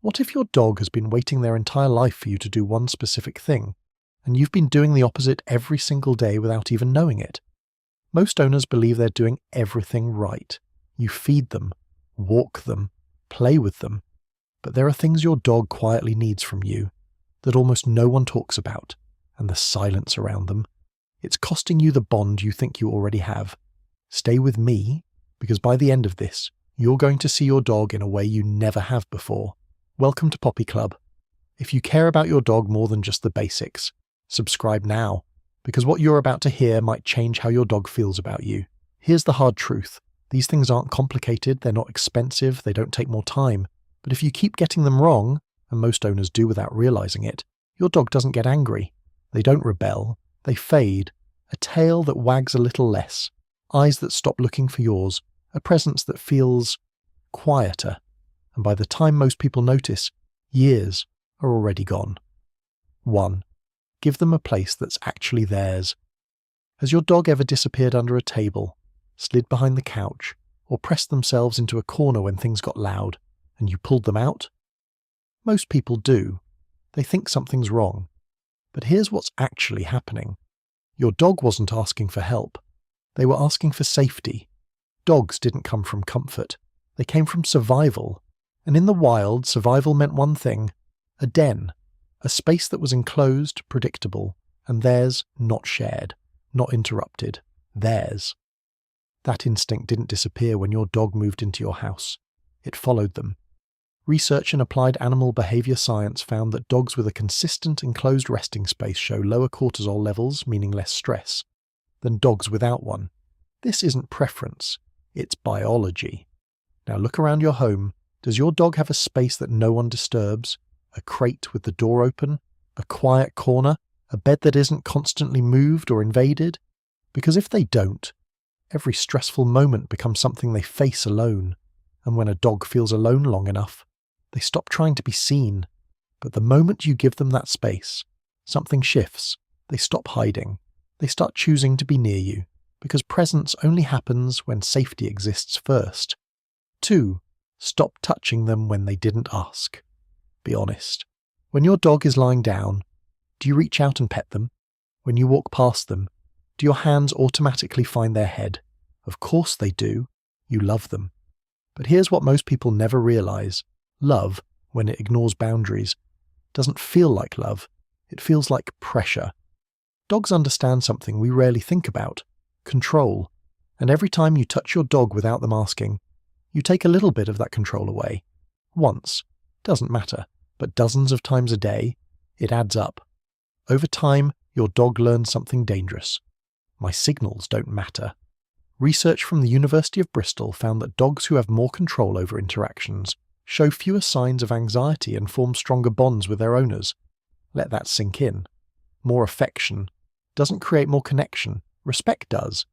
What if your dog has been waiting their entire life for you to do one specific thing, and you've been doing the opposite every single day without even knowing it? Most owners believe they're doing everything right. You feed them, walk them, play with them, but there are things your dog quietly needs from you that almost no one talks about, and the silence around them. It's costing you the bond you think you already have. Stay with me, because by the end of this, you're going to see your dog in a way you never have before. Welcome to Poppy Club. If you care about your dog more than just the basics, subscribe now, because what you're about to hear might change how your dog feels about you. Here's the hard truth. These things aren't complicated, they're not expensive, they don't take more time. But if you keep getting them wrong, and most owners do without realizing it, your dog doesn't get angry. They don't rebel. They fade. A tail that wags a little less. Eyes that stop looking for yours. A presence that feels quieter. And by the time most people notice, years are already gone. 1. Give them a place that's actually theirs. Has your dog ever disappeared under a table, slid behind the couch, or pressed themselves into a corner when things got loud, and you pulled them out? Most people do. They think something's wrong. But here's what's actually happening. Your dog wasn't asking for help. They were asking for safety. Dogs didn't come from comfort. They came from survival. And in the wild, survival meant one thing: a den. A space that was enclosed, predictable, and theirs not shared, not interrupted. Theirs. That instinct didn't disappear when your dog moved into your house. It followed them. Research in applied animal behavior science found that dogs with a consistent enclosed resting space show lower cortisol levels, meaning less stress, than dogs without one. This isn't preference, it's biology. Now look around your home. Does your dog have a space that no one disturbs? A crate with the door open? A quiet corner? A bed that isn't constantly moved or invaded? Because if they don't, every stressful moment becomes something they face alone. And when a dog feels alone long enough, they stop trying to be seen. But the moment you give them that space, something shifts. They stop hiding. They start choosing to be near you, because presence only happens when safety exists first. 2. Stop touching them when they didn't ask. Be honest. When your dog is lying down, do you reach out and pet them? When you walk past them, do your hands automatically find their head? Of course they do. You love them. But here's what most people never realize. Love, when it ignores boundaries, doesn't feel like love. It feels like pressure. Dogs understand something we rarely think about: control. And every time you touch your dog without them asking, you take a little bit of that control away. Once. Doesn't matter. But dozens of times a day, it adds up. Over time, your dog learns something dangerous. My signals don't matter. Research from the University of Bristol found that dogs who have more control over interactions show fewer signs of anxiety and form stronger bonds with their owners. Let that sink in. More affection doesn't create more connection. Respect does.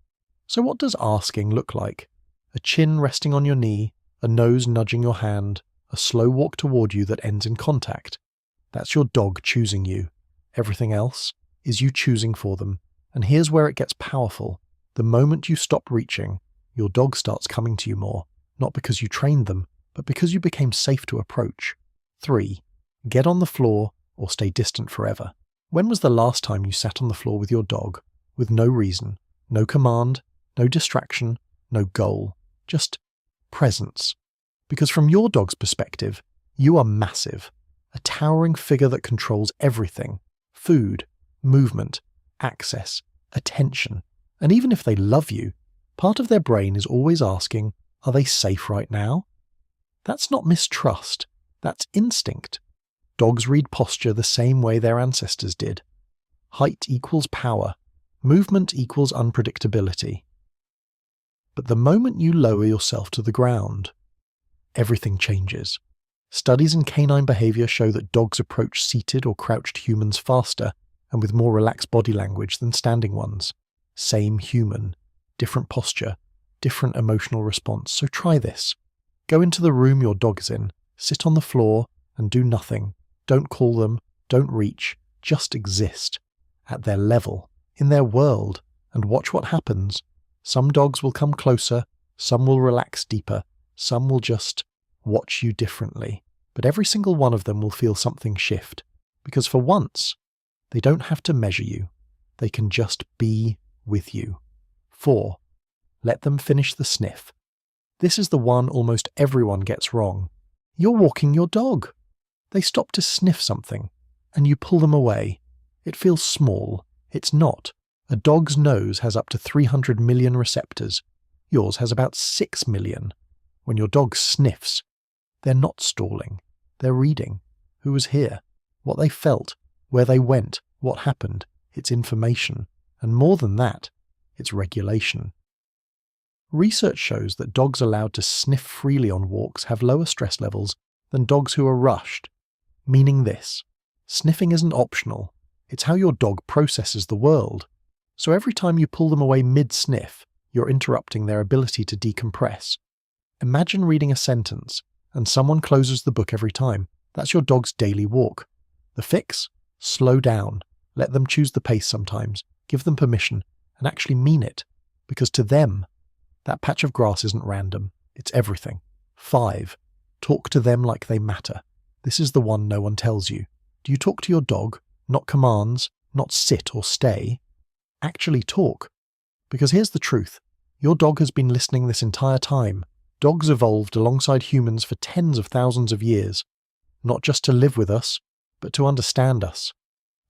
So what does asking look like? A chin resting on your knee, a nose nudging your hand, a slow walk toward you that ends in contact. That's your dog choosing you. Everything else is you choosing for them. And here's where it gets powerful. The moment you stop reaching, your dog starts coming to you more, not because you trained them, but because you became safe to approach. 3. Get on the floor or stay distant forever. When was the last time you sat on the floor with your dog, with no reason, no command, no distraction, no goal, just presence? Because from your dog's perspective, you are massive, a towering figure that controls everything: food, movement, access, attention. And even if they love you, part of their brain is always asking, are they safe right now? That's not mistrust, that's instinct. Dogs read posture the same way their ancestors did. Height equals power, movement equals unpredictability. But the moment you lower yourself to the ground, everything changes. Studies in canine behavior show that dogs approach seated or crouched humans faster and with more relaxed body language than standing ones. Same human, different posture, different emotional response. So try this. Go into the room your dog is in, sit on the floor, and do nothing. Don't call them, don't reach, just exist. At their level, in their world, and watch what happens. Some dogs will come closer, some will relax deeper, some will just watch you differently. But every single one of them will feel something shift, because for once, they don't have to measure you. They can just be with you. 4. Let them finish the sniff. This is the one almost everyone gets wrong. You're walking your dog. They stop to sniff something, and you pull them away. It feels small. It's not. A dog's nose has up to 300 million receptors. Yours has about 6 million. When your dog sniffs, they're not stalling. They're reading. Who was here? What they felt. Where they went. What happened. It's information. And more than that, it's regulation. Research shows that dogs allowed to sniff freely on walks have lower stress levels than dogs who are rushed. Meaning this: sniffing isn't optional. It's how your dog processes the world. So every time you pull them away mid-sniff, you're interrupting their ability to decompress. Imagine reading a sentence, and someone closes the book every time. That's your dog's daily walk. The fix? Slow down. Let them choose the pace sometimes. Give them permission, and actually mean it. Because to them, that patch of grass isn't random. It's everything. 5. Talk to them like they matter. This is the one no one tells you. Do you talk to your dog? Not commands, not sit or stay. Actually talk. Because here's the truth. Your dog has been listening this entire time. Dogs evolved alongside humans for tens of thousands of years. Not just to live with us, but to understand us.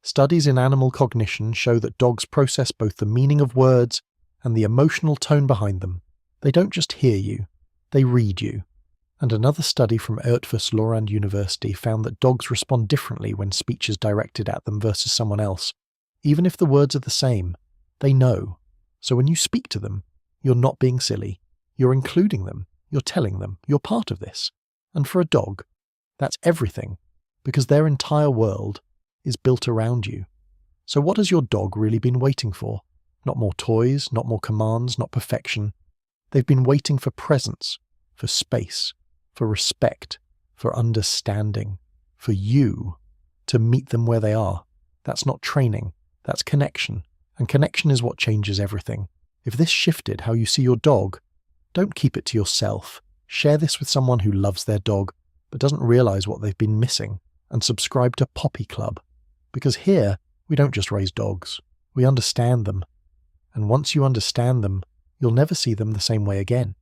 Studies in animal cognition show that dogs process both the meaning of words and the emotional tone behind them. They don't just hear you, they read you. And another study from Eötvös-Loránd University found that dogs respond differently when speech is directed at them versus someone else. Even if the words are the same, they know. So when you speak to them, you're not being silly. You're including them. You're telling them you're part of this. And for a dog, that's everything, because their entire world is built around you. So what has your dog really been waiting for? Not more toys, not more commands, not perfection. They've been waiting for presence, for space, for respect, for understanding, for you to meet them where they are. That's not training, that's connection. And connection is what changes everything. If this shifted how you see your dog, don't keep it to yourself. Share this with someone who loves their dog, but doesn't realize what they've been missing, and subscribe to Poppy Club. Because here, we don't just raise dogs, we understand them. And once you understand them, you'll never see them the same way again.